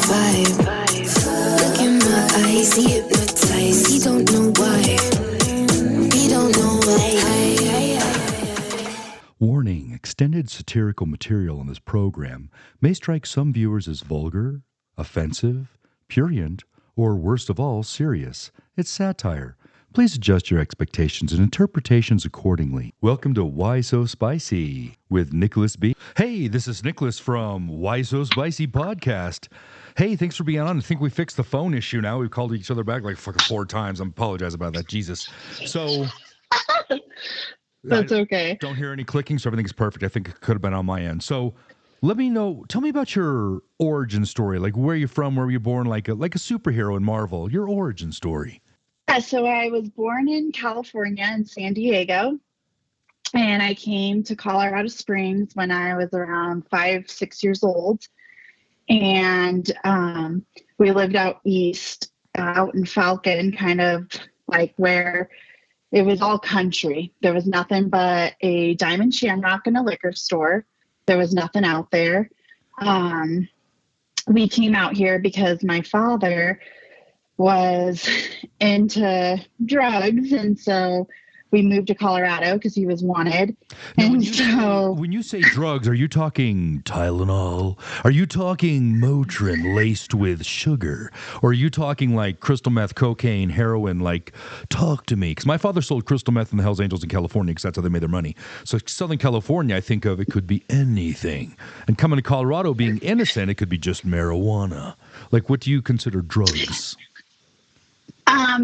vibe. Look in my eyes, he hypnotized. He don't know why. He don't know why. Warning, extended satirical material in this program may strike some viewers as vulgar, offensive, prurient, or worst of all, serious. It's satire. Please adjust your expectations and interpretations accordingly. Welcome to Why So Spicy with Nicholas B. Hey, this is Nicholas from Why So Spicy podcast. Hey, thanks for being on. I think we fixed the phone issue now. We've called each other back like fucking 4 times. I apologize about that. Jesus. So... That's okay. Don't hear any clicking, so everything's perfect. I think it could have been on my end. So let me know. Tell me about your origin story. Like, where you're from, where were you born, like a superhero in Marvel. Your origin story. Yeah, so I was born in California in San Diego, and I came to Colorado Springs when I was around 5-6 years old. And we lived out east, out in Falcon, kind of like where it was all country. There was nothing but a Diamond Shamrock and a liquor store. There was nothing out there. We came out here because my father was into drugs, and so we moved to Colorado because he was wanted. Now, when you say drugs, are you talking Tylenol? Are you talking Motrin laced with sugar? Or are you talking like crystal meth, cocaine, heroin? Like, talk to me. Because my father sold crystal meth in the Hells Angels in California because that's how they made their money. So Southern California, I think of, it could be anything. And coming to Colorado, being innocent, it could be just marijuana. Like, what do you consider drugs?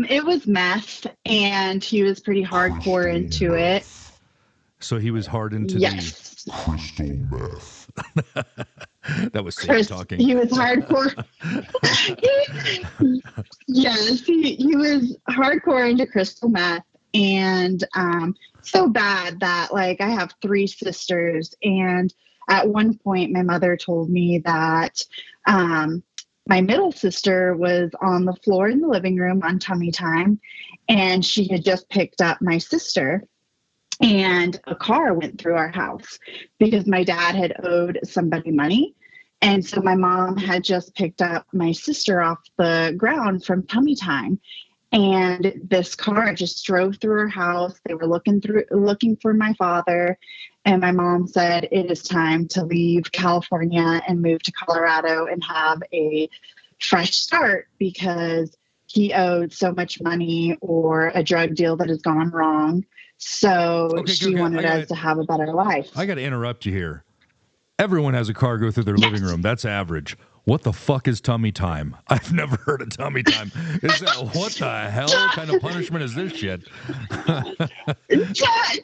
It was meth, and he was pretty hardcore into it. So he was hard into the crystal meth. That was Sam talking. He was hardcore. Yes, he was hardcore into crystal meth, and so bad that, like, I have 3 sisters, and at one point my mother told me that my middle sister was on the floor in the living room on tummy time, and she had just picked up my sister, and a car went through our house because my dad had owed somebody money. And so my mom had just picked up my sister off the ground from tummy time, and this car just drove through our house. They were looking for my father. And my mom said, it is time to leave California and move to Colorado and have a fresh start because he owed so much money or a drug deal that has gone wrong. So she wanted us to have a better life. I got to interrupt you here. Everyone has a car go through their living room. That's average. What the fuck is tummy time? I've never heard of tummy time. What the hell kind of punishment is this shit?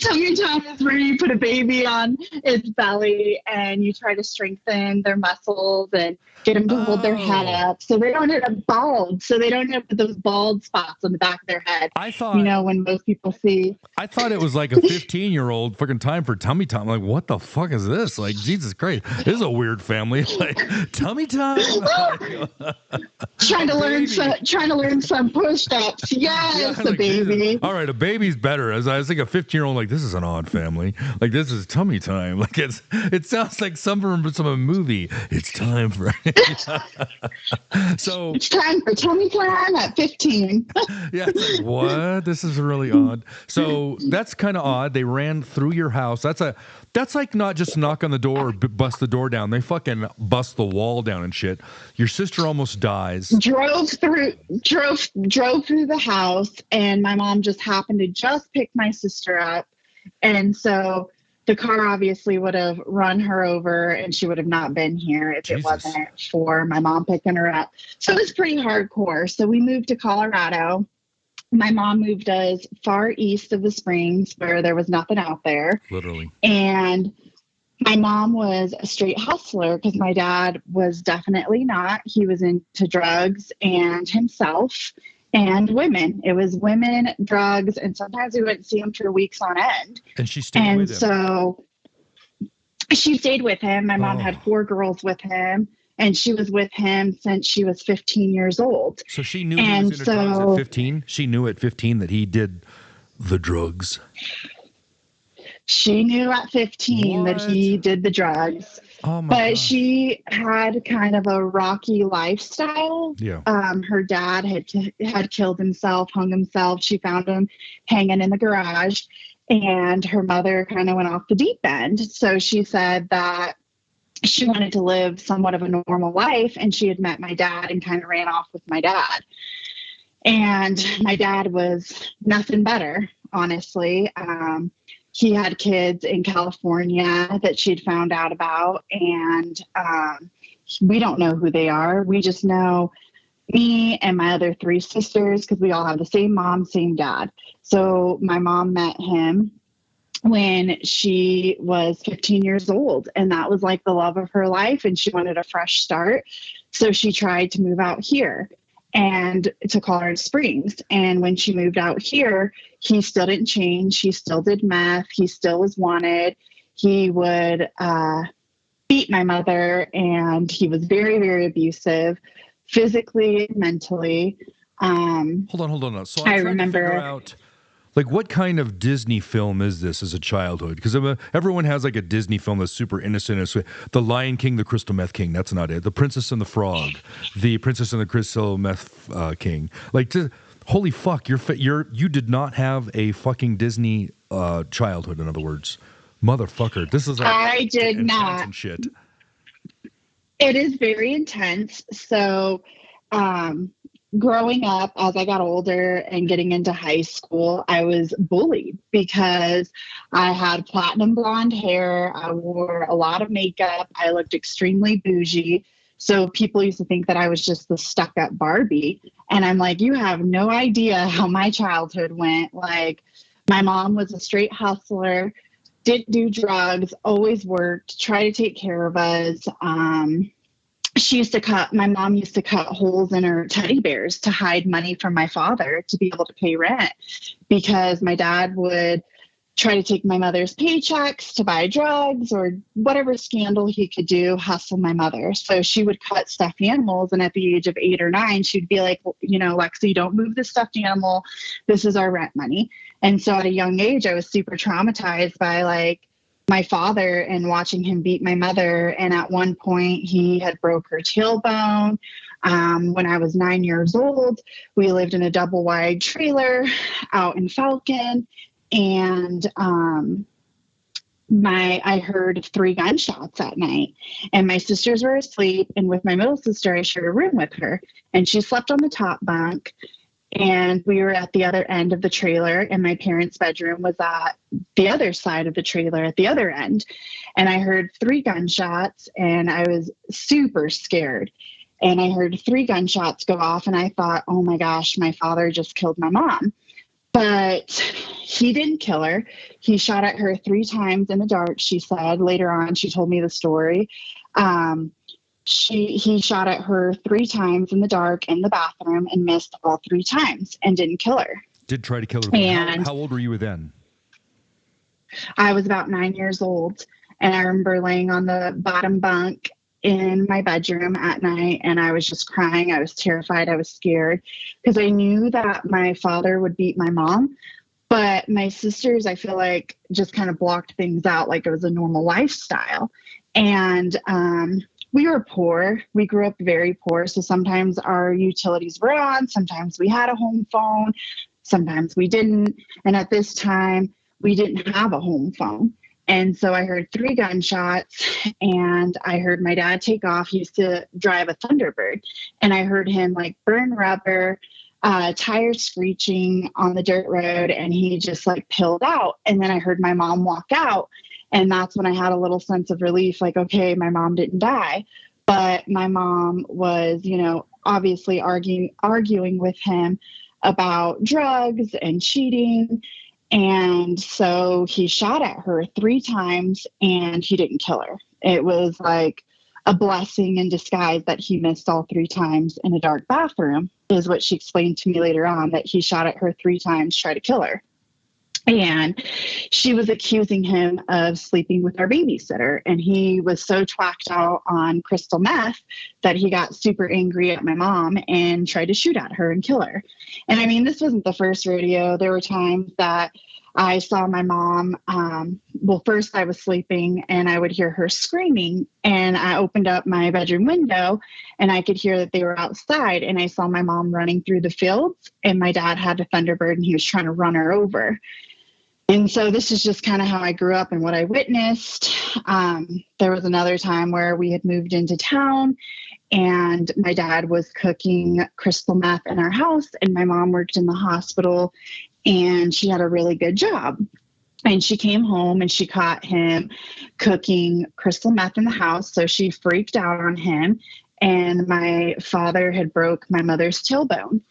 Tummy time is where you put a baby on its belly and you try to strengthen their muscles and get them to hold their head up so they don't end up bald. So they don't have those bald spots on the back of their head. I thought, when most people see. I thought it was like a 15-year-old fucking time for tummy time. Like, what the fuck is this? Like, Jesus Christ, this is a weird family. Like, tummy time. trying to learn some push-ups. Yes, a baby. Jesus. All right, a baby's better. As I was thinking, a 15-year-old, like, this is an odd family. Like, this is tummy time. Like, it sounds like some movie. It's time for. So it's time for tummy time at 15. Yeah, it's like, what? This is really odd. So that's kind of odd. They ran through your house. That's like not just knock on the door or bust the door down. They fucking bust the wall down and shit. Your sister almost dies. Drove through the house, and my mom just happened to just pick my sister up, and so the car obviously would have run her over, and she would have not been here if it wasn't for my mom picking her up. So it was pretty hardcore. So we moved to Colorado. My mom moved us far east of the Springs where there was nothing out there. Literally. And my mom was a straight hustler because my dad was definitely not. He was into drugs and himself and women. It was women, drugs, and sometimes we wouldn't see him for weeks on end. And she stayed with him. And so she stayed with him. My mom had 4 girls with him. And she was with him since she was 15 years old. So she knew he was into drugs at 15? She knew at 15 that he did the drugs? She knew at 15 that he did the drugs. Oh my But gosh. she had kind of a rocky lifestyle. Yeah. Her dad had killed himself, hung himself. She found him hanging in the garage, and her mother kind of went off the deep end. So she said that she wanted to live somewhat of a normal life, and she had met my dad and kind of ran off with my dad. And my dad was nothing better, honestly. He had kids in California that she'd found out about, and we don't know who they are. We just know me and my other three sisters, because we all have the same mom, same dad. So my mom met him when she was 15 years old, and that was like the love of her life, and she wanted a fresh start. So she tried to move out here and to Colorado Springs. And when she moved out here, he still didn't change. He still did meth. He still was wanted. He would beat my mother, and he was very, very abusive, physically, mentally. Hold on. So I'm I trying to figure remember. out, like, what kind of Disney film is this as a childhood? Because everyone has like a Disney film that's super innocent. It's The Lion King, The Crystal Meth King. That's not it. The Princess and the Frog, The Princess and the Crystal Meth King. Like, holy fuck, you did not have a fucking Disney childhood. In other words, motherfucker, this is like I did intense not. and shit. It is very intense. So, growing up, as I got older and getting into high school, I was bullied because I had platinum blonde hair. I wore a lot of makeup. I looked extremely bougie. So people used to think that I was just the stuck up Barbie. And I'm like, you have no idea how my childhood went. Like, my mom was a straight hustler, didn't do drugs, always worked, tried to take care of us. My mom used to cut holes in her teddy bears to hide money from my father to be able to pay rent, because my dad would try to take my mother's paychecks to buy drugs or whatever scandal he could do, hustle my mother. So she would cut stuffed animals. And at the age of 8 or 9, she'd be like, well, Lexi, don't move the stuffed animal. This is our rent money. And so at a young age, I was super traumatized by like my father and watching him beat my mother. And at one point he had broke her tailbone. When I was 9 years old, we lived in a double wide trailer out in Falcon. And I heard 3 gunshots at night, and my sisters were asleep. And with my middle sister, I shared a room with her, and she slept on the top bunk. And we were at the other end of the trailer, and my parents' bedroom was at the other side of the trailer at the other end. And I heard 3 gunshots, and I was super scared. And I heard 3 gunshots go off, and I thought, oh my gosh, my father just killed my mom. But he didn't kill her. He shot at her 3 times in the dark, she said. Later on, she told me the story. He shot at her 3 times in the dark in the bathroom and missed all 3 times and didn't kill her. Did try to kill her. And How old were you then? I was about 9 years old. And I remember laying on the bottom bunk in my bedroom at night, and I was just crying. I was terrified. I was scared because I knew that my father would beat my mom. But my sisters, I feel like, just kind of blocked things out like it was a normal lifestyle. And we were poor. We grew up very poor. So sometimes our utilities were on. Sometimes we had a home phone. Sometimes we didn't. And at this time, we didn't have a home phone. And so I heard 3 gunshots, and I heard my dad take off. He used to drive a Thunderbird, and I heard him like burn rubber, tires screeching on the dirt road, and he just like pilled out. And then I heard my mom walk out, and that's when I had a little sense of relief, like, okay, my mom didn't die. But my mom was, obviously arguing with him about drugs and cheating. And so he shot at her 3 times, and he didn't kill her. It was like a blessing in disguise that he missed all 3 times in a dark bathroom, is what she explained to me later on, that he shot at her 3 times, tried to kill her. And she was accusing him of sleeping with our babysitter. And he was so twacked out on crystal meth that he got super angry at my mom and tried to shoot at her and kill her. And I mean, this wasn't the first rodeo. There were times that I saw my mom. Well, first I was sleeping and I would hear her screaming, and I opened up my bedroom window and I could hear that they were outside, and I saw my mom running through the fields, and my dad had a Thunderbird and he was trying to run her over. And so this is just kind of how I grew up and what I witnessed. There was another time where we had moved into town and my dad was cooking crystal meth in our house, and my mom worked in the hospital and she had a really good job. And she came home and she caught him cooking crystal meth in the house. So she freaked out on him. And my father had broke my mother's tailbone.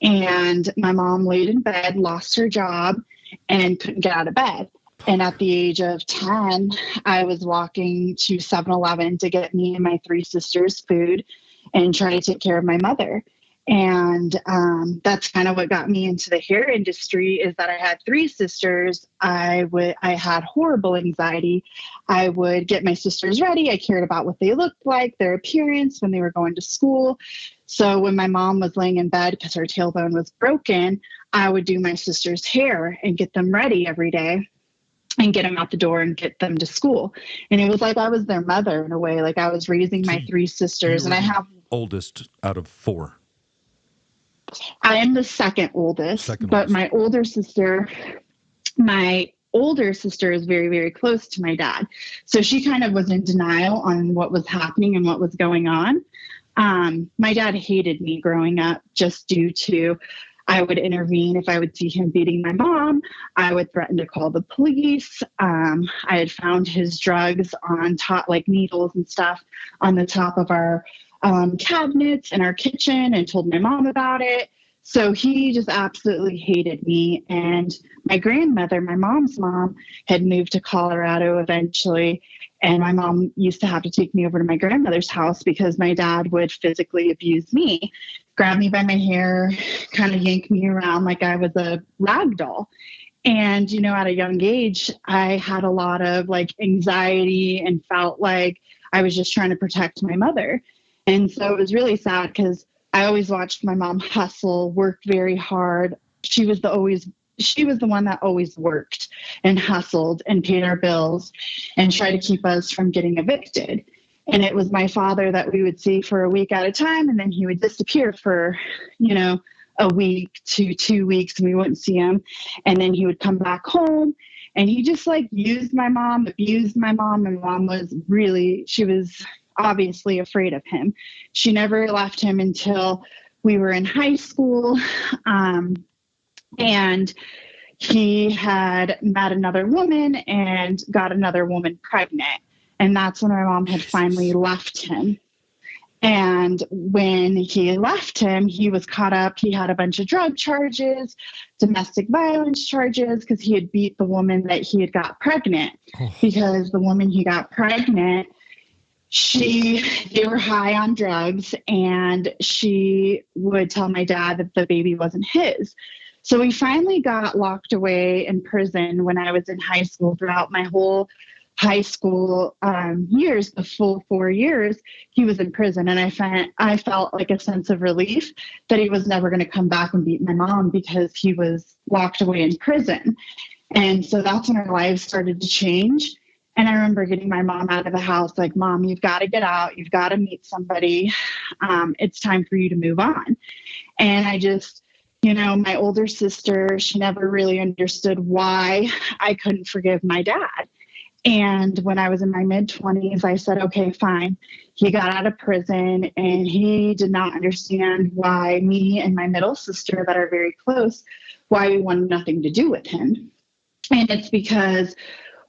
And my mom laid in bed, lost her job, and couldn't get out of bed. And at the age of 10, I was walking to 7-Eleven to get me and my 3 sisters food and try to take care of my mother. And that's kind of what got me into the hair industry, is that I had 3 sisters. I had horrible anxiety. I would get my sisters ready. I cared about what they looked like, their appearance when they were going to school. So when my mom was laying in bed because her tailbone was broken, I would do my sister's hair and get them ready every day and get them out the door and get them to school. And it was like I was their mother in a way. Like I was raising my 3 sisters, and I have oldest out of 4. I am the second oldest, but my older sister is very, very close to my dad. So she kind of was in denial on what was happening and what was going on. My dad hated me growing up just due to, I would intervene if I would see him beating my mom. I would threaten to call the police. I had found his drugs on top, like needles and stuff, on the top of our cabinets in our kitchen, and told my mom about it. So he just absolutely hated me. And my grandmother, my mom's mom, had moved to Colorado eventually. And my mom used to have to take me over to my grandmother's house because my dad would physically abuse me, grab me by my hair, kind of yank me around like I was a rag doll. And, you know, at a young age, I had a lot of like anxiety and felt like I was just trying to protect my mother. And so it was really sad because I always watched my mom hustle, work very hard. She was the one that always worked and hustled and paid our bills and tried to keep us from getting evicted. And it was my father that we would see for a week at a time, and then he would disappear for, you know, a week to 2 weeks, and we wouldn't see him. And then he would come back home, and he just like used my mom, abused my mom. And mom was she was obviously afraid of him. She never left him until we were in high school. And he had met another woman and got another woman pregnant. And that's when my mom had finally left him. And when he left him, he was caught up. He had a bunch of drug charges, domestic violence charges, because he had beat the woman that he had got pregnant. Because the woman he got pregnant, they were high on drugs, and she would tell my dad that the baby wasn't his. So he finally got locked away in prison when I was in high school. Throughout my whole high school years, the full 4 years, he was in prison. And I felt like a sense of relief that he was never going to come back and beat my mom because he was locked away in prison. And so that's when our lives started to change. And I remember getting my mom out of the house, like, Mom, you've got to get out. You've got to meet somebody. It's time for you to move on. And I just, you know, my older sister, she never really understood why I couldn't forgive my dad. And when I was in my mid-20s, I said, okay, fine. He got out of prison, and he did not understand why me and my middle sister that are very close, why we wanted nothing to do with him. And it's because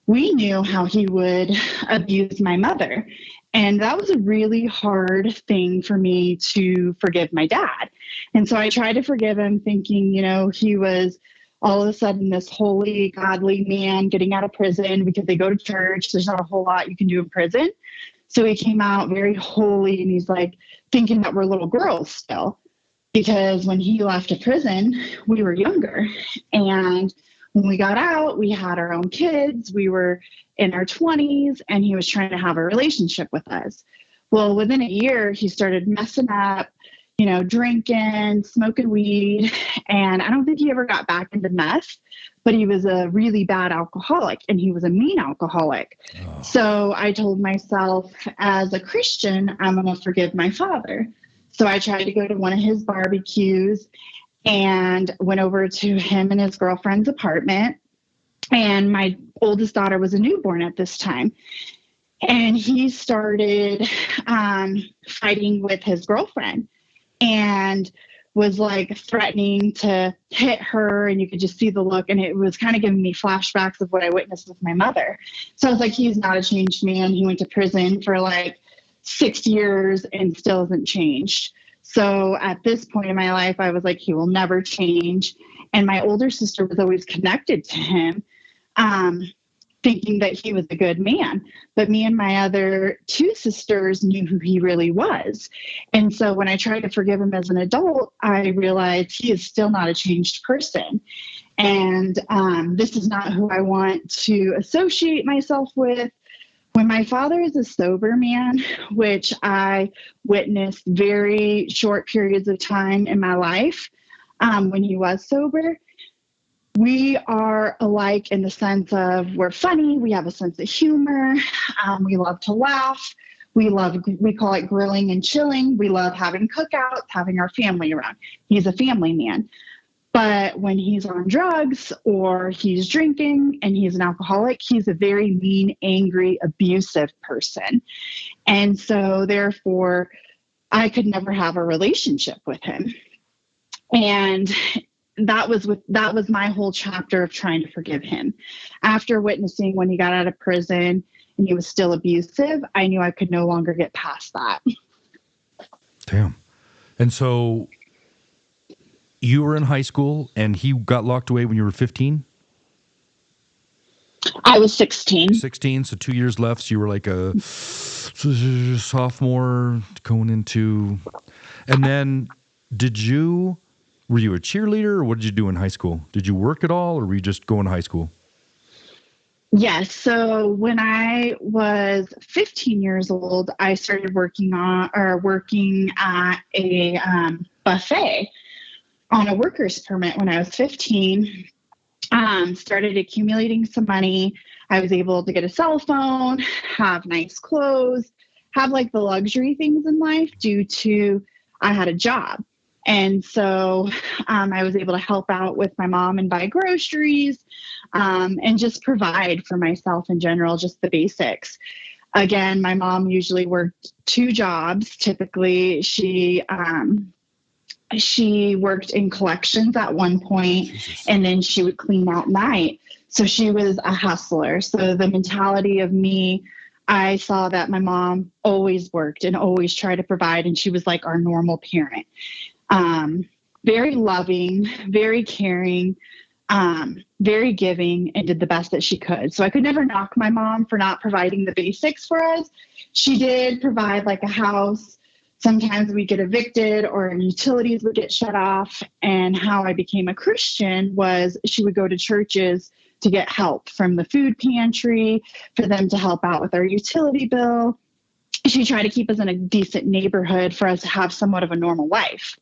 we knew how he would abuse my mother. And that was a really hard thing for me to forgive my dad. And so I tried to forgive him, thinking, you know, he was all of a sudden this holy, godly man getting out of prison because they go to church. There's not a whole lot you can do in prison. So he came out very holy, and he's like thinking that we're little girls still, because when he left to prison, we were younger. And when we got out, we had our own kids. We were in our 20s, and he was trying to have a relationship with us. Well, within a year, he started messing up, you know, drinking, smoking weed. And I don't think he ever got back into meth, but he was a really bad alcoholic, and he was a mean alcoholic. Oh. So I told myself, as a Christian, I'm going to forgive my father. So I tried to go to one of his barbecues and went over to him and his girlfriend's apartment. And my oldest daughter was a newborn at this time. And he started fighting with his girlfriend and was like threatening to hit her. And you could just see the look. And it was kind of giving me flashbacks of what I witnessed with my mother. So I was like, he's not a changed man. He went to prison for like 6 years and still hasn't changed. So at this point in my life, I was like, he will never change. And my older sister was always connected to him, thinking that he was a good man. But me and my other two sisters knew who he really was. And so when I tried to forgive him as an adult, I realized he is still not a changed person. And this is not who I want to associate myself with. When my father is a sober man, which I witnessed very short periods of time in my life, when he was sober, we are alike in the sense of we're funny, we have a sense of humor, we love to laugh, we call it grilling and chilling, we love having cookouts, having our family around. He's a family man. But when he's on drugs or he's drinking and he's an alcoholic, he's a very mean, angry, abusive person. And so therefore, I could never have a relationship with him. And that was my whole chapter of trying to forgive him. After witnessing when he got out of prison and he was still abusive, I knew I could no longer get past that. Damn. And so you were in high school and he got locked away when you were 15? I was 16. 16, so 2 years left. So you were like a sophomore going into... And then were you a cheerleader or what did you do in high school? Did you work at all or were you just going to high school? Yes. So when I was 15 years old, I started working at a buffet on a worker's permit when I was 15. Started accumulating some money. I was able to get a cell phone, have nice clothes, have like the luxury things in life due to I had a job. And so I was able to help out with my mom and buy groceries and just provide for myself in general, just the basics. Again, my mom usually worked 2 jobs. Typically, she worked in collections at one point, Jesus. and then she would clean at night. So she was a hustler. So the mentality of me, I saw that my mom always worked and always tried to provide, and she was like our normal parent. Very loving, very caring, very giving, and did the best that she could. So I could never knock my mom for not providing the basics for us. She did provide like a house. Sometimes we get evicted or utilities would get shut off. And how I became a Christian was she would go to churches to get help from the food pantry, for them to help out with our utility bill. She tried to keep us in a decent neighborhood for us to have somewhat of a normal life.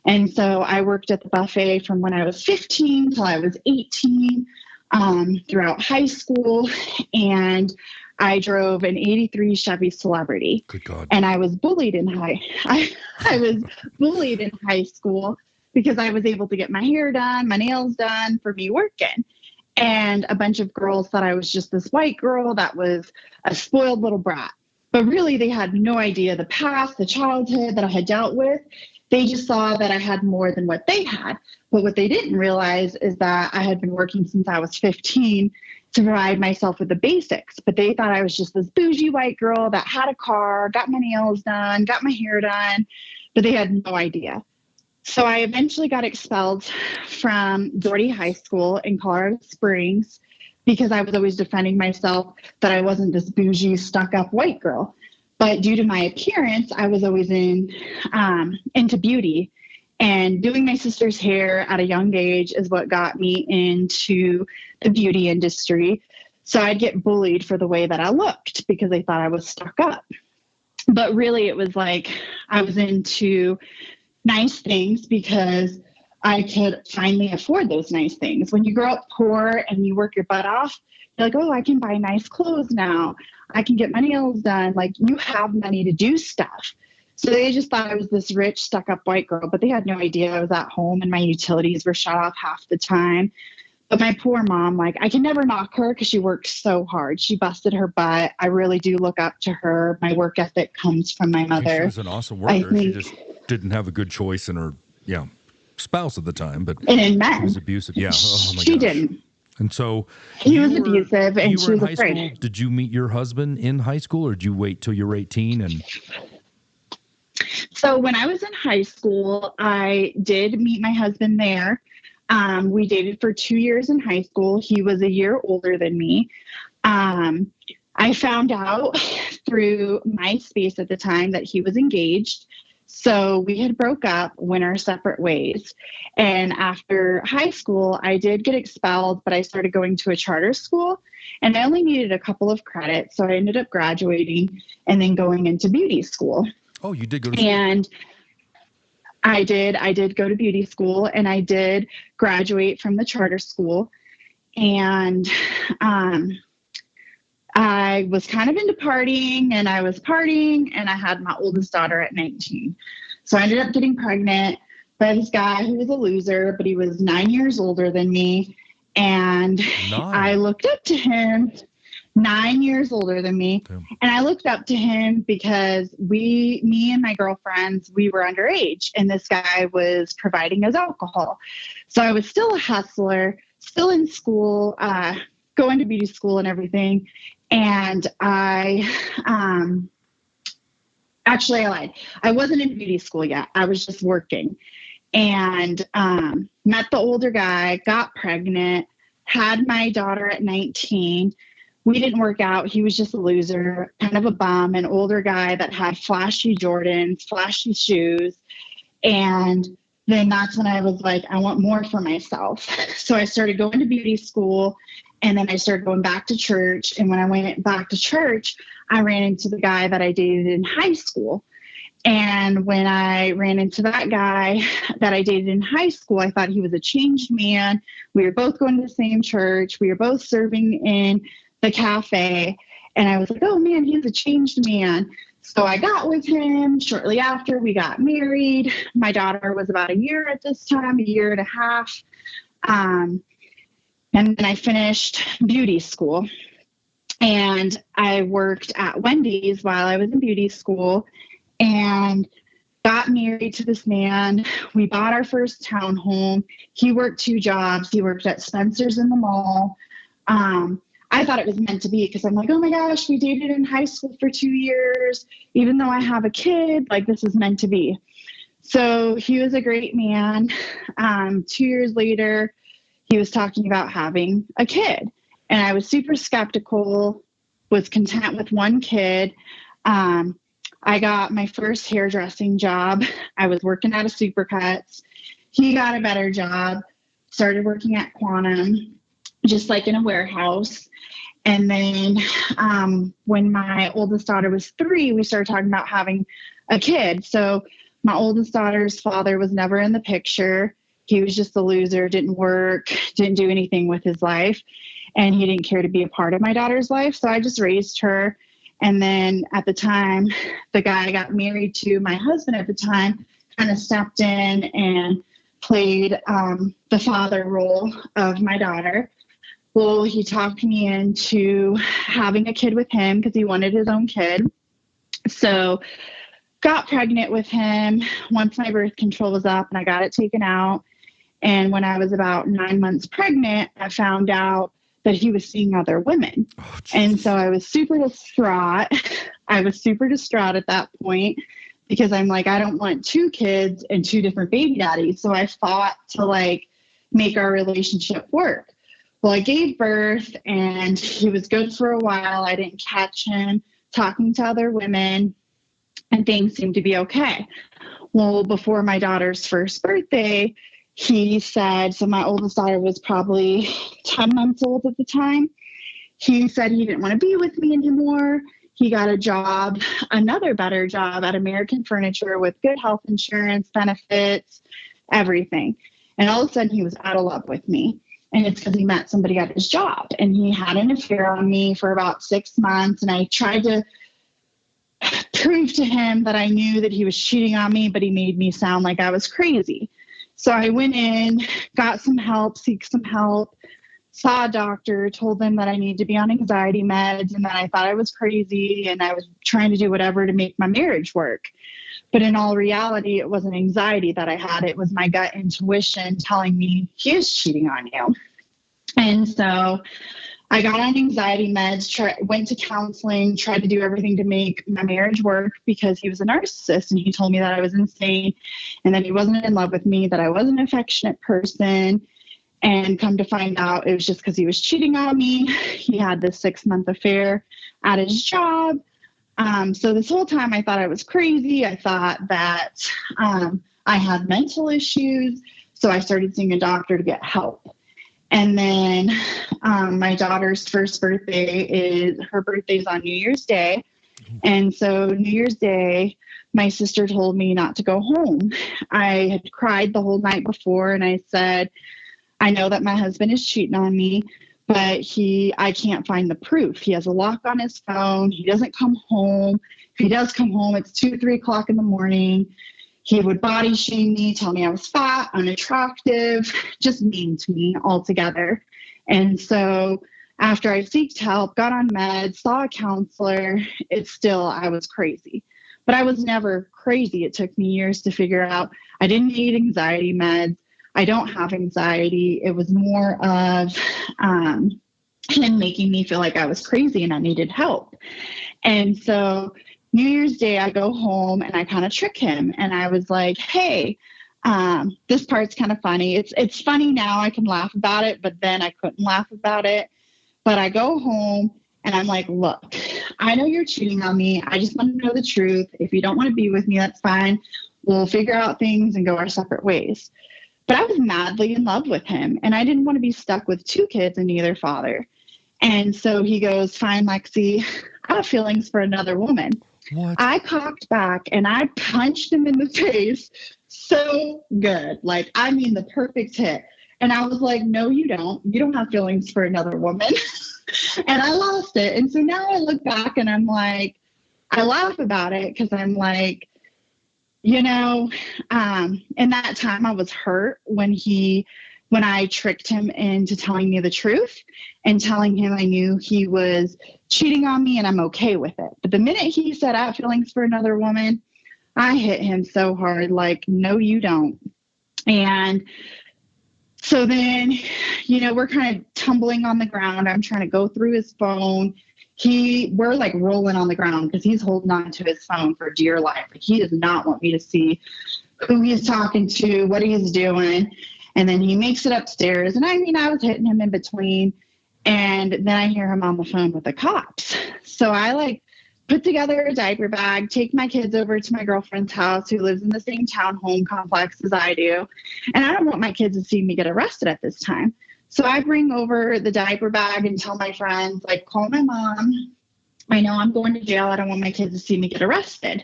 And so I worked at the buffet from when I was 15 till I was 18, throughout high school. And I drove an 83 Chevy Celebrity. Good God. And I was bullied in I was bullied in high school because I was able to get my hair done, my nails done for me working. And a bunch of girls thought I was just this white girl that was a spoiled little brat. But really, they had no idea the past, the childhood that I had dealt with. They just saw that I had more than what they had. But what they didn't realize is that I had been working since I was 15 to provide myself with the basics. But they thought I was just this bougie white girl that had a car, got my nails done, got my hair done. But they had no idea. So I eventually got expelled from Doherty High School in Colorado Springs because I was always defending myself that I wasn't this bougie, stuck-up white girl. But due to my appearance, I was always into beauty. And doing my sister's hair at a young age is what got me into the beauty industry. So I'd get bullied for the way that I looked because they thought I was stuck up. But really, it was like I was into nice things because I could finally afford those nice things. When you grow up poor and you work your butt off, you're like, oh, I can buy nice clothes now. I can get my nails done. Like, you have money to do stuff. So they just thought I was this rich, stuck up white girl, but they had no idea I was at home and my utilities were shut off half the time. But my poor mom, like, I can never knock her because she worked so hard. She busted her butt. I really do look up to her. My work ethic comes from my mother. She was an awesome I worker. She think, just didn't have a good choice in her, spouse at the time. But and in he men, was abusive. Yeah. Oh my she gosh. didn't. And so He was abusive, and you she were in was high afraid. school. Did you meet your husband in high school, or did you wait till you were 18? And So when I was in high school, I did meet my husband there. We dated for 2 years in high school. He was a year older than me. I found out through MySpace at the time that he was engaged. So we had broke up, went our separate ways. And after high school, I did get expelled, but I started going to a charter school and I only needed a couple of credits. So I ended up graduating and then going into beauty school. oh, you did go to school. And I did go to beauty school and I did graduate from the charter school. And I was kind of into partying and I was partying and I had my oldest daughter at 19. So I ended up getting pregnant by this guy who was a loser, but he was 9 years older than me. And I looked up to him, 9 years older than me. Damn. And I looked up to him because me and my girlfriends, we were underage and this guy was providing us alcohol. So I was still a hustler, still in school, going to beauty school and everything. And actually I lied. I wasn't in beauty school yet. I was just working and met the older guy, got pregnant, had my daughter at 19. We didn't work out. He was just a loser, kind of a bum, an older guy that had flashy Jordans, flashy shoes. And then that's when I was like, I want more for myself. So I started going to beauty school and then I started going back to church. And when I went back to church, I ran into the guy that I dated in high school. And when I ran into that guy that I dated in high school, I thought he was a changed man. We were both going to the same church. We were both serving in the cafe. And I was like, oh man, he's a changed man. So I got with him. Shortly after, we got married. My daughter was about a year at this time, a year and a half. And then I finished beauty school. And I worked at Wendy's while I was in beauty school and got married to this man. We bought our first townhome. He worked 2 jobs. He worked at Spencer's in the mall. I thought it was meant to be because I'm like, oh my gosh, we dated in high school for 2 years. Even though I have a kid, like this is meant to be. So he was a great man. 2 years later, he was talking about having a kid. And I was super skeptical, was content with 1 kid. I got my first hairdressing job. I was working at a Supercuts. He got a better job, started working at Quantum, just like in a warehouse. And then when my oldest daughter was 3, we started talking about having a kid. So my oldest daughter's father was never in the picture. He was just a loser, didn't work, didn't do anything with his life. And he didn't care to be a part of my daughter's life. So I just raised her. And then at the time, the guy I got married to, my husband at the time, kind of stepped in and played the father role of my daughter. Well, he talked me into having a kid with him because he wanted his own kid. So got pregnant with him once my birth control was up and I got it taken out. And when I was about 9 months pregnant, I found out that he was seeing other women. Oh, and so I was super distraught. I was super distraught at that point because I'm like, I don't want 2 kids and 2 different baby daddies. So I fought to like make our relationship work. Well, I gave birth and he was good for a while. I didn't catch him talking to other women and things seemed to be okay. Well, before my daughter's first birthday, he said, so my oldest daughter was probably 10 months old at the time. He said he didn't want to be with me anymore. He got a job, another better job at American Furniture with good health insurance, benefits, everything. And all of a sudden he was out of love with me. And it's because he met somebody at his job, and he had an affair on me for about 6 months. And I tried to prove to him that I knew that he was cheating on me, but he made me sound like I was crazy. So I went in, got some help, seek some help, saw a doctor, told them that I need to be on anxiety meds and that I thought I was crazy and I was trying to do whatever to make my marriage work. But in all reality, it wasn't anxiety that I had. It was my gut intuition telling me he is cheating on you. And so I got on anxiety meds, went to counseling, tried to do everything to make my marriage work because he was a narcissist and he told me that I was insane and that he wasn't in love with me, that I was an affectionate person. And come to find out, it was just because he was cheating on me. He had this 6-month affair at his job. So this whole time I thought I was crazy. I thought that I had mental issues. So I started seeing a doctor to get help. And then my daughter's first birthday her birthday's on New Year's Day. And so New Year's Day, my sister told me not to go home. I had cried the whole night before and I said, I know that my husband is cheating on me, but I can't find the proof. He has a lock on his phone. He doesn't come home. If he does come home, it's 2, 3 o'clock in the morning. He would body shame me, tell me I was fat, unattractive, just mean to me altogether. And so after I seeked help, got on meds, saw a counselor, I was crazy. But I was never crazy. It took me years to figure out I didn't need anxiety meds. I don't have anxiety. It was more of him making me feel like I was crazy and I needed help. And so New Year's Day, I go home and I kind of trick him. And I was like, hey, this part's kind of funny. It's funny now. I can laugh about it, but then I couldn't laugh about it. But I go home and I'm like, look, I know you're cheating on me. I just want to know the truth. If you don't want to be with me, that's fine. We'll figure out things and go our separate ways. But I was madly in love with him, and I didn't want to be stuck with 2 kids and neither father. And so he goes, fine, Lexi, I have feelings for another woman. What? I cocked back, and I punched him in the face so good. Like, I mean, the perfect hit. And I was like, no, you don't. You don't have feelings for another woman. And I lost it. And so now I look back, and I'm like, I laugh about it because I'm like, in that time I was hurt when I tricked him into telling me the truth and telling him I knew he was cheating on me and I'm okay with it. But the minute he said I have feelings for another woman, I hit him so hard, like, no, you don't. And so then, we're kind of tumbling on the ground. I'm trying to go through his phone. We're like rolling on the ground because he's holding on to his phone for dear life. Like, he does not want me to see who he's talking to, what he's doing. And then he makes it upstairs. And I was hitting him in between. And then I hear him on the phone with the cops. So I put together a diaper bag, take my kids over to my girlfriend's house who lives in the same townhome complex as I do. And I don't want my kids to see me get arrested at this time. So I bring over the diaper bag and tell my friends, call my mom. I know I'm going to jail. I don't want my kids to see me get arrested.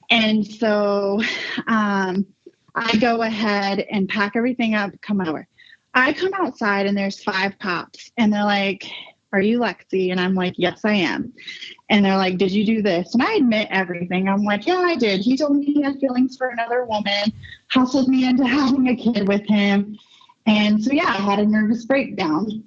And so I go ahead and pack everything up, come over. I come outside and there's 5 cops and they're like, are you Lexi? And I'm like, yes, I am. And they're like, did you do this? And I admit everything. I'm like, yeah, I did. He told me he had feelings for another woman, hustled me into having a kid with him. And so, yeah, I had a nervous breakdown.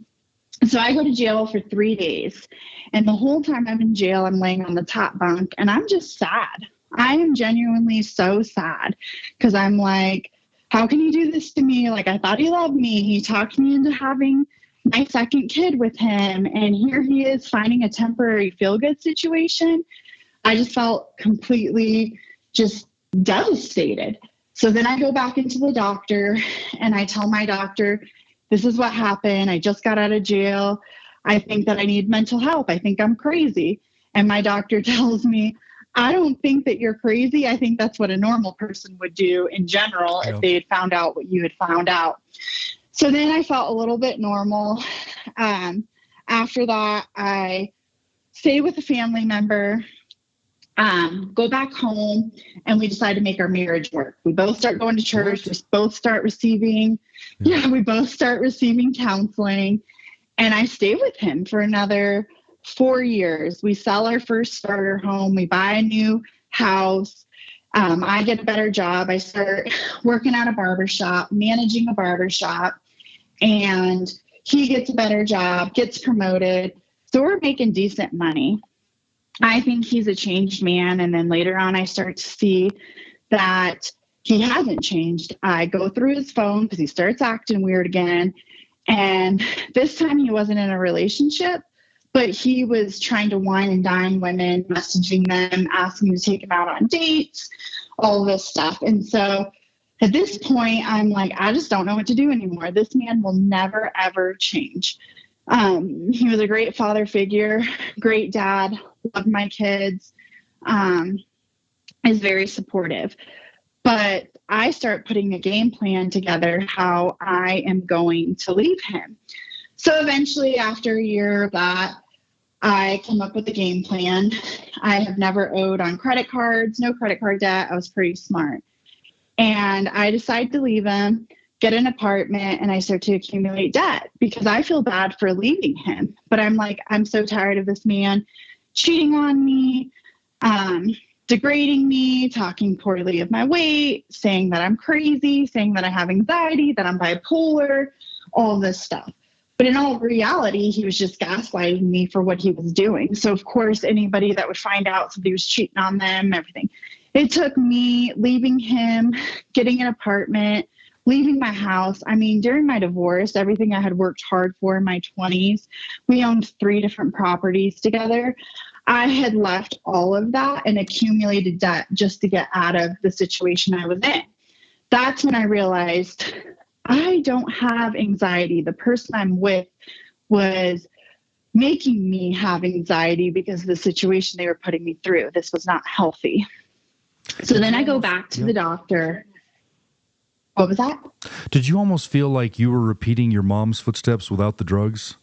So I go to jail for 3 days. And the whole time I'm in jail, I'm laying on the top bunk and I'm just sad. I am genuinely so sad because I'm like, how can you do this to me? Like, I thought he loved me. He talked me into having my second kid with him. And here he is finding a temporary feel-good situation. I just felt completely just devastated. So then I go back into the doctor and I tell my doctor, this is what happened. I just got out of jail. I think that I need mental help. I think I'm crazy. And my doctor tells me, I don't think that you're crazy. I think that's what a normal person would do in general if they had found out what you had found out. So then I felt a little bit normal. After that, I stayed with a family member. go back home, and we decide to make our marriage work. We both start going to church. We both start receiving, we both start receiving counseling. And I stay with him for another 4 years. We sell our first starter home. We buy a new house. I get a better job. I start working at a barbershop, managing a barbershop, and he gets a better job, gets promoted. So we're making decent money. I think he's a changed man. And then later on, I start to see that he hasn't changed. I go through his phone because he starts acting weird again. And this time he wasn't in a relationship, but he was trying to wine and dine women, messaging them, asking to take him out on dates, all this stuff. And so at this point, I'm like, I just don't know what to do anymore. This man will never, ever change. He was a great father figure, great dad, loved my kids, is very supportive. But I start putting a game plan together how I am going to leave him. So eventually, after a year of that, I came up with a game plan. I have never owed on credit cards, no credit card debt. I was pretty smart. And I decided to leave him, get an apartment, and I start to accumulate debt because I feel bad for leaving him. But I'm like, I'm so tired of this man cheating on me, degrading me, talking poorly of my weight, saying that I'm crazy, saying that I have anxiety, that I'm bipolar, all this stuff. But in all reality, he was just gaslighting me for what he was doing. So, of course, anybody that would find out somebody was cheating on them, everything. It took me leaving him, getting an apartment, leaving my house. I mean, during my divorce, everything I had worked hard for in my 20s, we owned 3 different properties together. I had left all of that and accumulated debt just to get out of the situation I was in. That's when I realized I don't have anxiety. The person I'm with was making me have anxiety because of the situation they were putting me through. This was not healthy. So then I go back to the doctor. What was that? Did you almost feel like you were repeating your mom's footsteps without the drugs?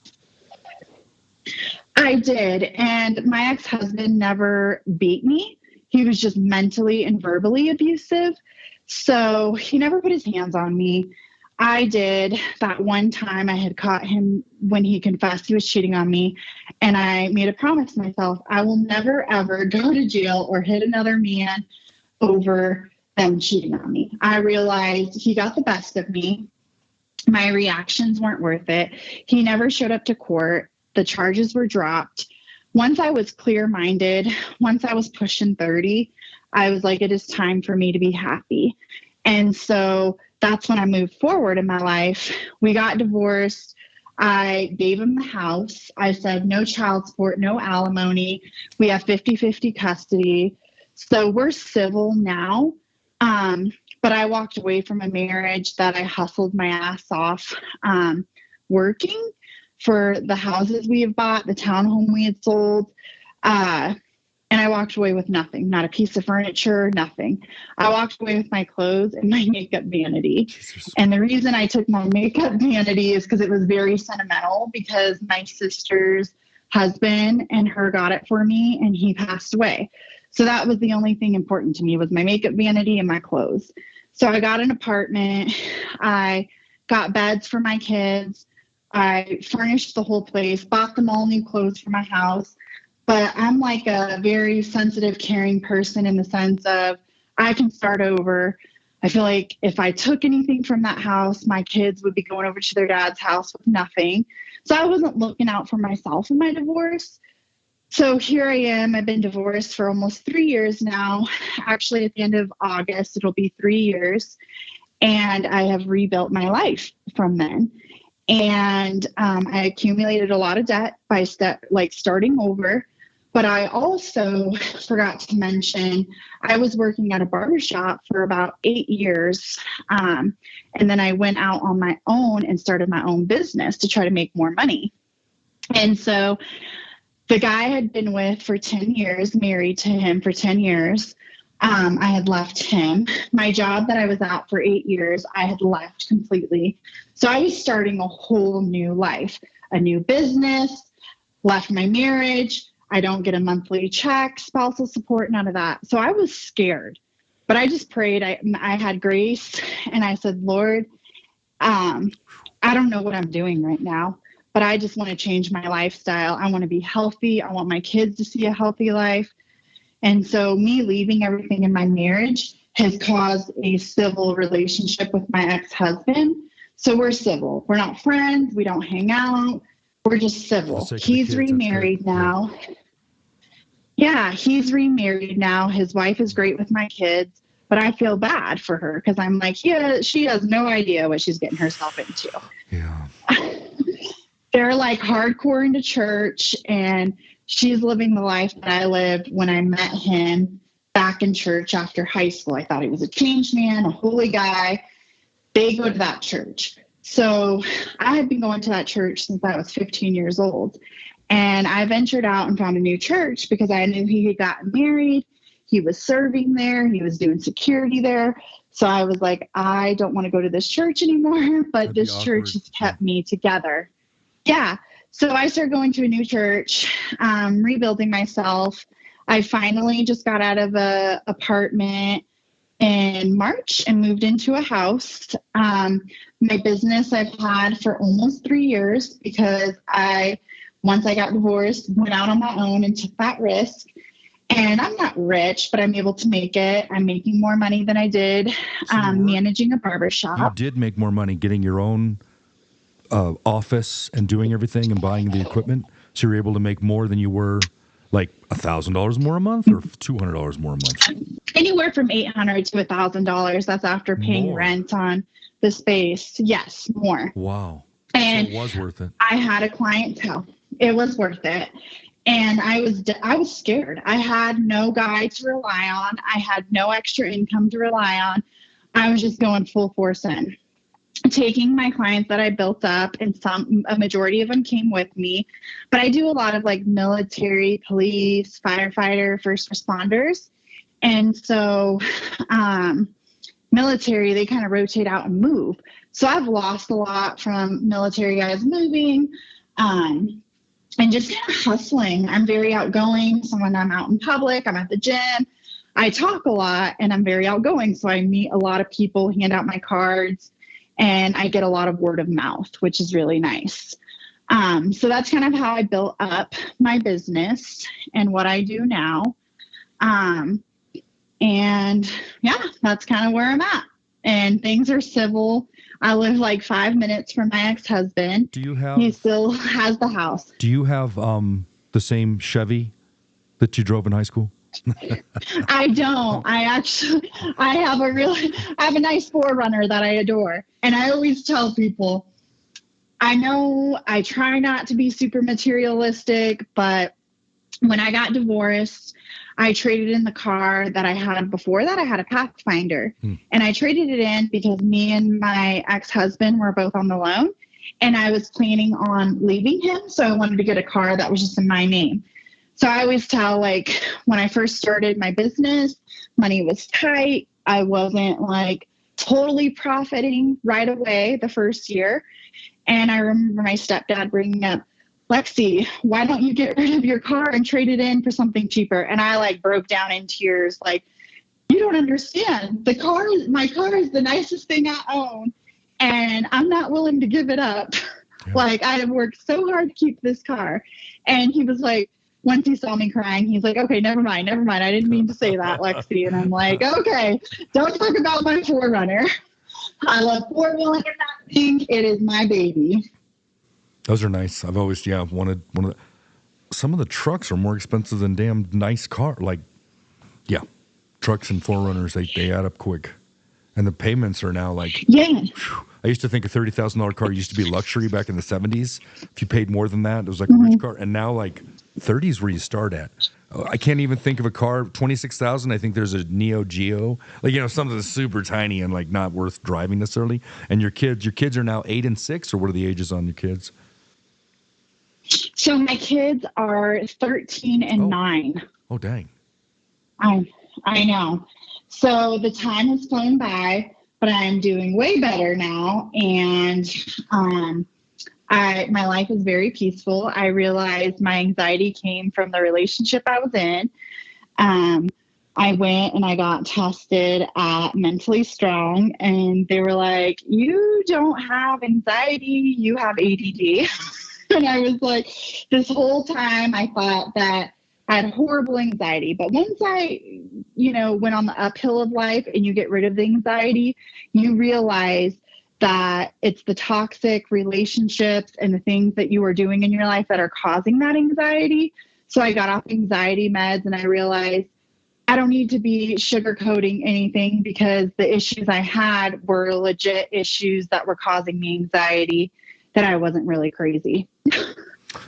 I did. And my ex-husband never beat me. He was just mentally and verbally abusive. So he never put his hands on me. I did. That one time I had caught him when he confessed he was cheating on me. And I made a promise to myself, I will never, ever go to jail or hit another man over them cheating on me. I realized he got the best of me. My reactions weren't worth it. He never showed up to court. The charges were dropped. Once I was clear-minded, once I was pushing 30, I was like, it is time for me to be happy. And so that's when I moved forward in my life. We got divorced. I gave him the house. I said, no child support, no alimony. We have 50-50 custody. So we're civil now. But I walked away from a marriage that I hustled my ass off working for the houses we have bought, the townhome we had sold. And I walked away with nothing, not a piece of furniture, nothing. I walked away with my clothes and my makeup vanity. Jesus. And the reason I took my makeup vanity is because it was very sentimental, because my sister's husband and her got it for me and he passed away. So that was the only thing important to me, was my makeup vanity and my clothes. So I got an apartment. I got beds for my kids. I furnished the whole place, bought them all new clothes for my house. But I'm like a very sensitive, caring person in the sense of I can start over. I feel like if I took anything from that house, my kids would be going over to their dad's house with nothing. So I wasn't looking out for myself in my divorce. So here I am. I've been divorced for almost 3 years now. Actually, at the end of August, it'll be 3 years. And I have rebuilt my life from then. And I accumulated a lot of debt by starting over. But I also forgot to mention, I was working at a barbershop for about 8 years. And then I went out on my own and started my own business to try to make more money. And so the guy I had been with for 10 years, married to him for 10 years, I had left him. My job that I was at for 8 years, I had left completely. So I was starting a whole new life, a new business, left my marriage. I don't get a monthly check, spousal support, none of that. So I was scared, but I just prayed. I had grace, and I said, Lord, I don't know what I'm doing right now, but I just want to change my lifestyle. I want to be healthy. I want my kids to see a healthy life. And so me leaving everything in my marriage has caused a civil relationship with my ex-husband. So we're civil. We're not friends. We don't hang out. We're just civil. He's remarried now. Yeah, he's remarried now. His wife is great with my kids, but I feel bad for her because I'm like, yeah, she has no idea what she's getting herself into. Yeah. They're like hardcore into church, and she's living the life that I lived when I met him back in church after high school. I thought he was a changed man, a holy guy. They go to that church. So I had been going to that church since I was 15 years old. And I ventured out and found a new church because I knew he had gotten married. He was serving there. He was doing security there. So I was like, I don't want to go to this church anymore, but this church has kept me together. Yeah. So I started going to a new church, rebuilding myself. I finally just got out of an apartment in March and moved into a house. My business I've had for almost 3 years because once I got divorced, went out on my own and took that risk. And I'm not rich, but I'm able to make it. I'm making more money than I did managing a barbershop. You did make more money getting your own office and doing everything and buying the equipment. So you're able to make more than you were, like $1,000 more a month or $200 more a month? Anywhere from $800 to $1,000. That's after paying rent on the space. Yes, more. Wow. And so it was worth it. I had a clientele. It was worth it. And I was scared. I had no guy to rely on. I had no extra income to rely on. I was just going full force in. Taking my clients that I built up, and a majority of them came with me. But I do a lot of like military, police, firefighter, first responders. And so military, they kind of rotate out and move. So I've lost a lot from military guys moving and just kind of hustling. I'm very outgoing. So when I'm out in public, I'm at the gym, I talk a lot and I'm very outgoing. So I meet a lot of people, hand out my cards, and I get a lot of word of mouth, which is really nice. So that's kind of how I built up my business and what I do now. And yeah, that's kind of where I'm at. And things are civil. I live like 5 minutes from my ex-husband. He still has the house. Do you have the same Chevy that you drove in high school? I don't. I have a nice 4Runner that I adore. And I always tell people, I know I try not to be super materialistic, but when I got divorced, I traded in the car that I had before that. I had a Pathfinder, and I traded it in because me and my ex-husband were both on the loan, and I was planning on leaving him. So I wanted to get a car that was just in my name. So I always tell, like, when I first started my business, money was tight. I wasn't like totally profiting right away the first year. And I remember my stepdad bringing up, Lexi, why don't you get rid of your car and trade it in for something cheaper? And I like broke down in tears. Like, you don't understand. My car is the nicest thing I own, and I'm not willing to give it up. Yeah. Like, I have worked so hard to keep this car. And he was like, once he saw me crying, he's like, okay, never mind. I didn't mean to say that, Lexi. And I'm like, okay, don't talk about my 4Runner. I love four-wheeling and that thing. It is my baby. Those are nice. I've always, wanted one of the. Some of the trucks are more expensive than damn nice car. Like, yeah, trucks and 4Runners, they add up quick. And the payments are now like, whew. I used to think a $30,000 car used to be luxury back in the 70s. If you paid more than that, it was like a rich car. And now like 30 is where you start at. I can't even think of a car, 26,000. I think there's a Neo Geo, like, something that's super tiny and like not worth driving necessarily. And your kids are now 8 and 6, or what are the ages on your kids? So my kids are 13 and 9. Oh, dang. I know. So the time has flown by, but I'm doing way better now. And My life is very peaceful. I realized my anxiety came from the relationship I was in. I went and I got tested at Mentally Strong, and they were like, "You don't have anxiety, you have ADD." And I was like, this whole time I thought that I had horrible anxiety. But once I, went on the uphill of life and you get rid of the anxiety, you realize that it's the toxic relationships and the things that you are doing in your life that are causing that anxiety. So I got off anxiety meds and I realized I don't need to be sugarcoating anything because the issues I had were legit issues that were causing me anxiety, that I wasn't really crazy.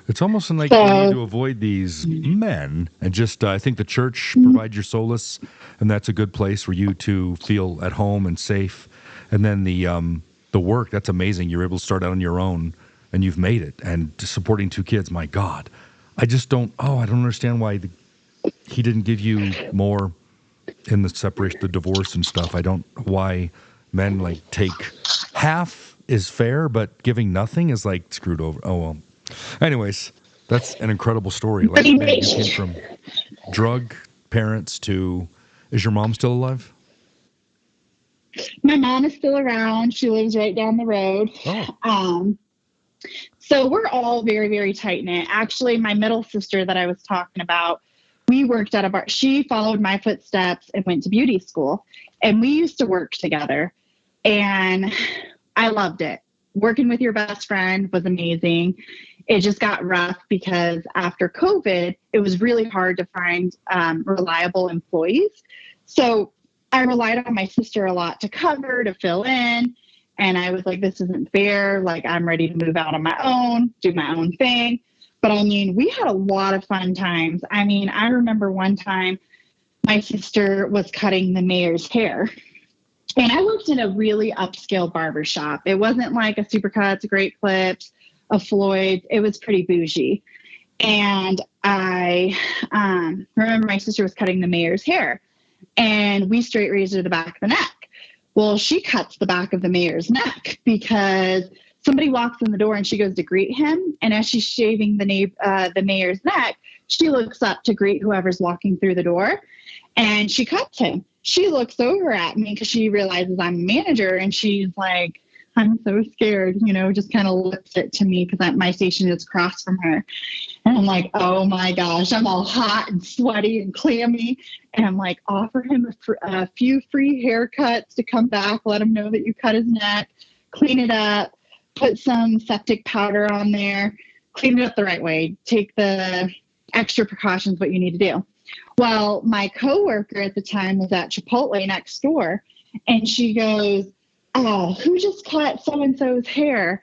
It's almost like you need to avoid these men and just, I think the church provides your solace, and that's a good place for you to feel at home and safe. And then the work, that's amazing. You're able to start out on your own, and you've made it. And supporting 2 kids, my God. I don't understand why he didn't give you more in the separation, the divorce and stuff. Why men take half is fair, but giving nothing is screwed over. Oh, well. Anyways, that's an incredible story. You came from drug parents to, is your mom still alive? My mom is still around. She lives right down the road. Oh. So we're all very, very tight knit. Actually, my middle sister that I was talking about, we worked at a bar. She followed my footsteps and went to beauty school, and we used to work together, and I loved it. Working with your best friend was amazing. It just got rough because after COVID, it was really hard to find reliable employees. So I relied on my sister a lot to cover, to fill in. And I was like, this isn't fair. I'm ready to move out on my own, do my own thing. But we had a lot of fun times. I remember one time my sister was cutting the mayor's hair. And I worked in a really upscale barbershop. It wasn't like a Supercuts, a Great Clips, a Floyd's. It was pretty bougie. And I remember my sister was cutting the mayor's hair, and we straight razed her the back of the neck. Well, she cuts the back of the mayor's neck because somebody walks in the door and she goes to greet him. And as she's shaving the mayor's neck, she looks up to greet whoever's walking through the door, and she cuts him. She looks over at me because she realizes I'm a manager, and she's like, I'm so scared, just kind of looks it to me because my station is across from her. And I'm like, oh my gosh, I'm all hot and sweaty and clammy. And I'm like, offer him a few free haircuts to come back, let him know that you cut his neck, clean it up, put some septic powder on there, clean it up the right way, take the extra precautions, what you need to do. Well, my coworker at the time was at Chipotle next door, and she goes, oh, who just cut so-and-so's hair?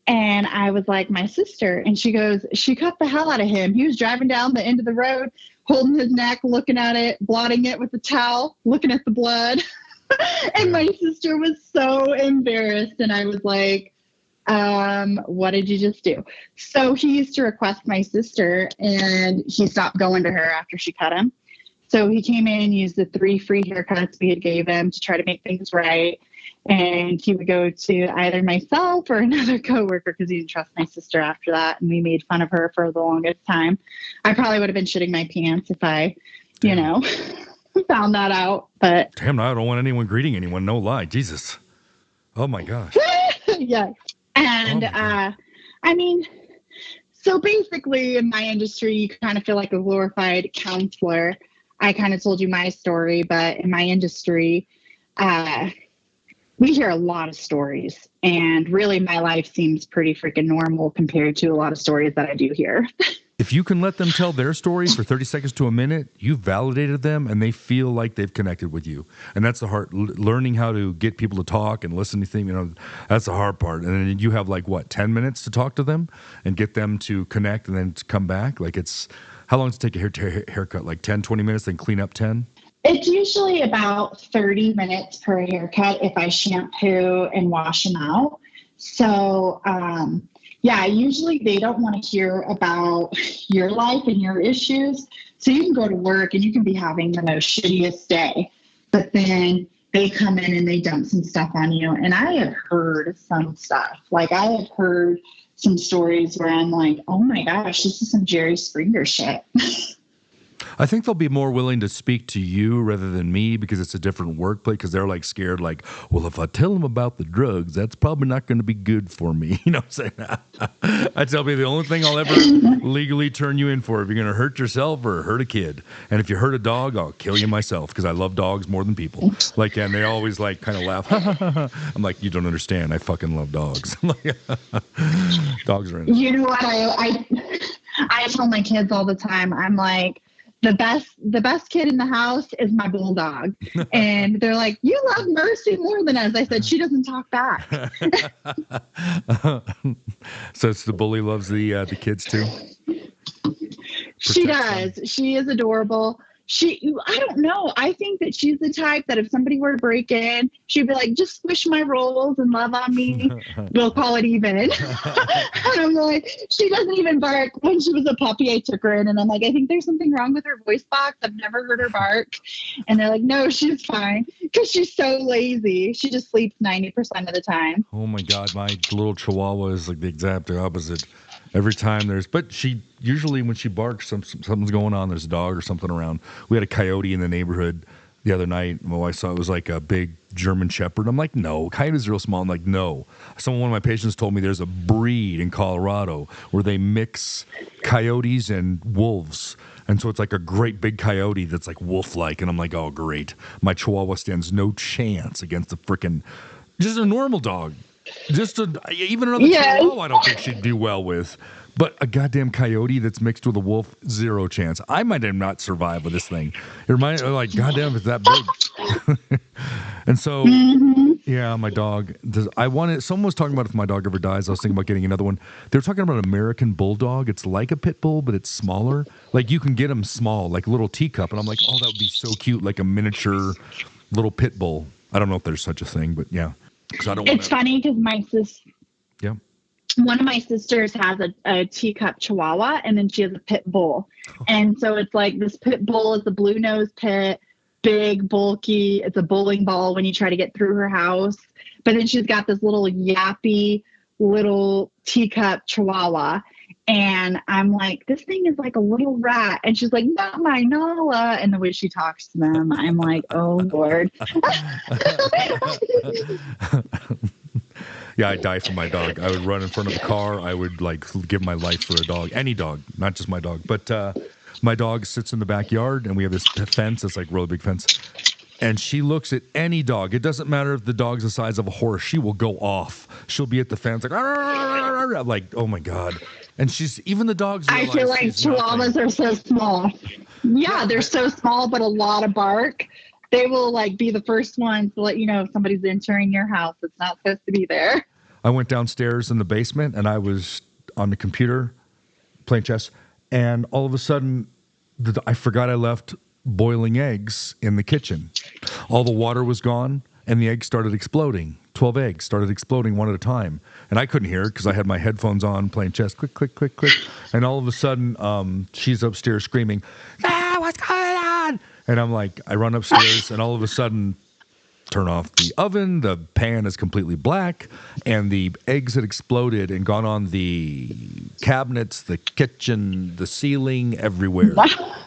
And I was like, my sister. And she goes, she cut the hell out of him. He was driving down the end of the road, holding his neck, looking at it, blotting it with a towel, looking at the blood. And my sister was so embarrassed. And I was like, what did you just do? So he used to request my sister, and he stopped going to her after she cut him. So he came in, used the 3 free haircuts we had gave him to try to make things right. And he would go to either myself or another coworker because he didn't trust my sister after that. And we made fun of her for the longest time. I probably would have been shitting my pants if I, found that out. But damn, I don't want anyone greeting anyone. No lie. Jesus. Oh my gosh. Yes. And so basically in my industry, you kind of feel like a glorified counselor. I kind of told you my story, but in my industry, we hear a lot of stories, and really my life seems pretty freaking normal compared to a lot of stories that I do hear. If you can let them tell their story for 30 seconds to a minute, you've validated them and they feel like they've connected with you. And that's the hard, learning how to get people to talk and listen to things, that's the hard part. And then you have 10 minutes to talk to them and get them to connect and then to come back. How long does it take a haircut? 10, 20 minutes, then clean up 10? It's usually about 30 minutes per haircut if I shampoo and wash them out. So, usually they don't want to hear about your life and your issues. So you can go to work and you can be having the most shittiest day. But then they come in and they dump some stuff on you. And I have heard some stuff. Like I have heard some stories where I'm like, oh my gosh, this is some Jerry Springer shit. I think they'll be more willing to speak to you rather than me because it's a different workplace, because they're like scared, like, well, if I tell them about the drugs, that's probably not going to be good for me. You know what I'm saying? I tell me the only thing I'll ever legally turn you in for if you're going to hurt yourself or hurt a kid. And if you hurt a dog, I'll kill you myself because I love dogs more than people. Like, and they always like kind of laugh. I'm like, you don't understand. I fucking love dogs. Dogs are in it. You know what? I tell my kids all the time, I'm like, the best kid in the house is my bulldog. And they're like, you love Mercy more than us. I said, she doesn't talk back. So it's the bully loves the kids too? She does. She is adorable. I don't know. I think that she's the type that if somebody were to break in, she'd be like, just squish my rolls and love on me. We'll call it even. And I'm like, she doesn't even bark. When she was a puppy, I took her in and I'm like, I think there's something wrong with her voice box. I've never heard her bark. And they're like, no, she's fine. Because she's so lazy. She just sleeps 90% of the time. Oh my God. My little Chihuahua is like the exact opposite. Every time but she usually when she barks, something's going on. There's a dog or something around. We had a coyote in the neighborhood the other night. Well, I saw it was like a big German Shepherd. I'm like, no, coyotes are real small. I'm like, no. One of my patients told me there's a breed in Colorado where they mix coyotes and wolves. And so it's like a great big coyote that's like wolf-like. And I'm like, oh, great. My Chihuahua stands no chance against the freaking, just a normal dog. Even another Chihuahua, I don't think she'd do well with. But a goddamn coyote that's mixed with a wolf, zero chance. I might not survive with this thing. It reminds me, like, goddamn, it's that big. And so, yeah, my dog. Someone was talking about if my dog ever dies. I was thinking about getting another one. They were talking about an American Bulldog. It's like a pit bull, but it's smaller. Like, you can get them small, like a little teacup. And I'm like, oh, that would be so cute, like a miniature little pit bull. I don't know if there's such a thing, but yeah. It's funny because one of my sisters has a teacup Chihuahua, and then she has a pit bull. And so it's like this pit bull is a blue nose pit, big, bulky. It's a bowling ball when you try to get through her house. But then she's got this little yappy little teacup Chihuahua. And I'm like, this thing is like a little rat. And she's like, not my Nala. And the way she talks to them, I'm like, oh, Lord. Yeah, I'd die for my dog. I would run in front of a car. I would like give my life for a dog. Any dog, not just my dog. But my dog sits in the backyard, and we have this fence. It's like a really big fence. And she looks at any dog. It doesn't matter if the dog's the size of a horse. She will go off. She'll be at the fence like, oh, my God. And even the dogs. I feel like Chihuahuas are so small. Yeah, they're so small, but a lot of bark. They will like be the first ones to let you know if somebody's entering your house. It's not supposed to be there. I went downstairs in the basement and I was on the computer playing chess. And all of a sudden, I forgot I left boiling eggs in the kitchen. All the water was gone and the eggs started exploding. 12 eggs started exploding one at a time. And I couldn't hear it because I had my headphones on playing chess. Click, click, click, click. And all of a sudden, she's upstairs screaming, what's going on? And I'm like, I run upstairs and all of a sudden, turn off the oven. The pan is completely black and the eggs had exploded and gone on the cabinets, the kitchen, the ceiling, everywhere.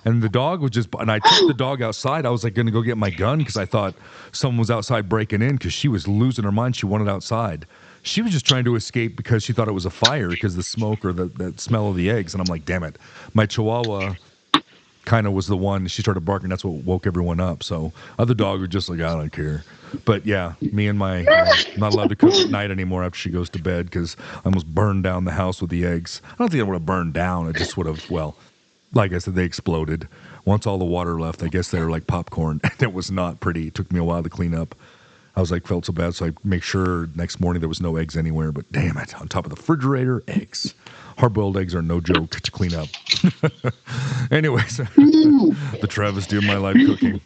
And the dog was and I took the dog outside. I was like going to go get my gun because I thought someone was outside breaking in because she was losing her mind. She wanted outside. She was just trying to escape because she thought it was a fire because the smoke or the smell of the eggs. And I'm like, damn it. My Chihuahua kind of was the one. She started barking. That's what woke everyone up. So other dog were just like, I don't care. But yeah, me and my not allowed to cook at night anymore after she goes to bed because I almost burned down the house with the eggs. I don't think I would have burned down. It just would have, well, like I said, they exploded. Once all the water left, I guess they were like popcorn. And it was not pretty. It took me a while to clean up. I was like, felt so bad. So I make sure next morning there was no eggs anywhere. But damn it, on top of the refrigerator, eggs. Hard-boiled eggs are no joke to clean up. Anyways, the travesty of my life cooking.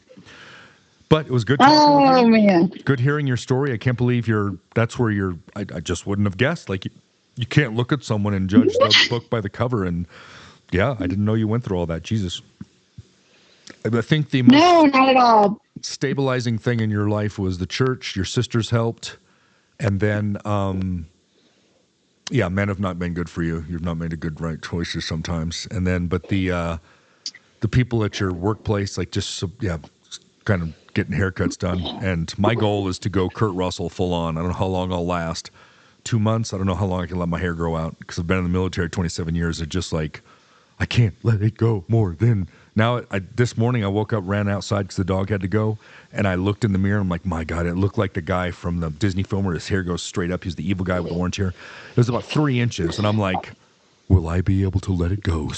But it was good. Oh, man. Good hearing your story. I can't believe that's where I just wouldn't have guessed. Like, you can't look at someone and judge the book by the cover. And yeah, I didn't know you went through all that. Jesus. I think No, not at all. stabilizing thing in your life was the church. Your sisters helped, and then, men have not been good for you. You've not made a good right choices sometimes, and then, but the people at your workplace, like kind of getting haircuts done. And my goal is to go Kurt Russell full on. I don't know how long I'll last. 2 months. I don't know how long I can let my hair grow out because I've been in the military 27 years. It's just like, I can't let it go more than now. This morning I woke up, ran outside because the dog had to go, and I looked in the mirror. And I'm like, my God, it looked like the guy from the Disney film where his hair goes straight up. He's the evil guy with the orange hair. It was about 3 inches, and I'm like, will I be able to let it go?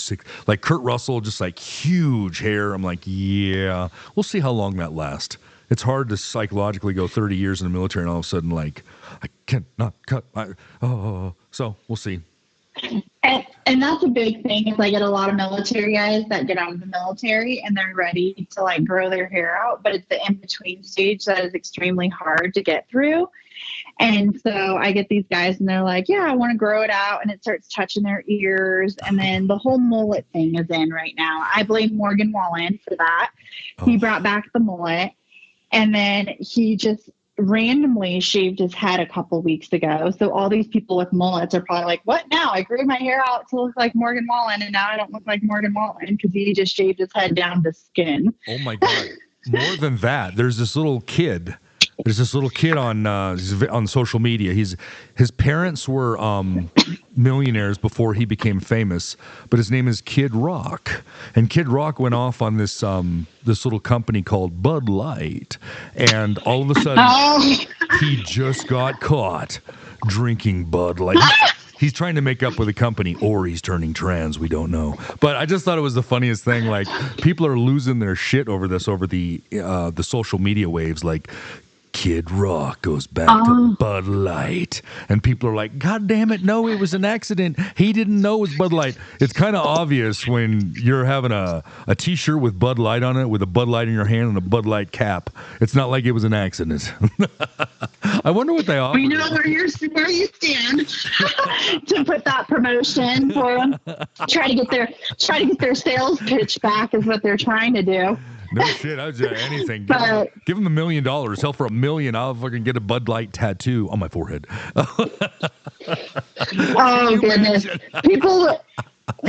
Like Kurt Russell, just like huge hair. I'm like, yeah, we'll see how long that lasts. It's hard to psychologically go 30 years in the military and all of a sudden, like, I cannot cut my, so we'll see. And that's a big thing is I get a lot of military guys that get out of the military and they're ready to like grow their hair out, but it's the in-between stage that is extremely hard to get through. And so I get these guys and they're like, yeah, I want to grow it out. And it starts touching their ears. And then the whole mullet thing is in right now. I blame Morgan Wallen for that. He brought back the mullet. And then he just randomly shaved his head a couple weeks ago. So all these people with mullets are probably like, what now? I grew my hair out to look like Morgan Wallen, and now I don't look like Morgan Wallen because he just shaved his head down to skin. Oh, my God. More than that, there's this little kid. There's this little kid on social media. His parents were millionaires before he became famous, but his name is Kid Rock. And Kid Rock went off on this little company called Bud Light, and all of a sudden he just got caught drinking Bud Light. He's trying to make up with a company, or he's turning trans. We don't know. But I just thought it was the funniest thing. Like, people are losing their shit over this, over the social media waves. Like, Kid Rock goes back to Bud Light. And people are like, God damn it, no, it was an accident. He didn't know it was Bud Light. It's kind of obvious when you're having a T-shirt with Bud Light on it, with a Bud Light in your hand and a Bud Light cap. It's not like it was an accident. I wonder what they offer. We know where you stand to put that promotion for them. Try to get their sales pitch back is what they're trying to do. No shit, I would do anything. Give him $1 million. Hell, for $1 million, I'll fucking get a Bud Light tattoo on my forehead. Oh, goodness. People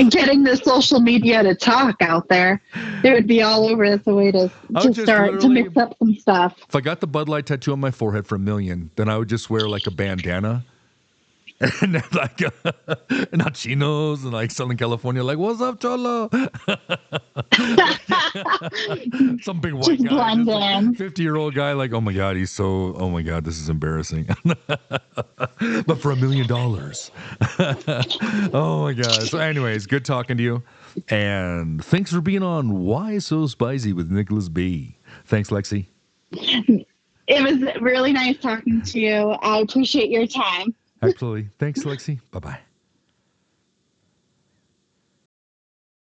getting the social media to talk out there. It would be all over. That's a way to start to mix up some stuff. If I got the Bud Light tattoo on my forehead for $1 million, then I would just wear like a bandana. And then like not chinos and like Southern California, like, what's up, Cholo? Some big white guy, 50-year-old guy, like, oh my God, this is embarrassing. But for $1 million. Oh my God. So anyways, good talking to you. And thanks for being on Why So Spicy with Nicholas B. Thanks, Lexi. It was really nice talking to you. I appreciate your time. Absolutely. Thanks, Lexi. Bye-bye.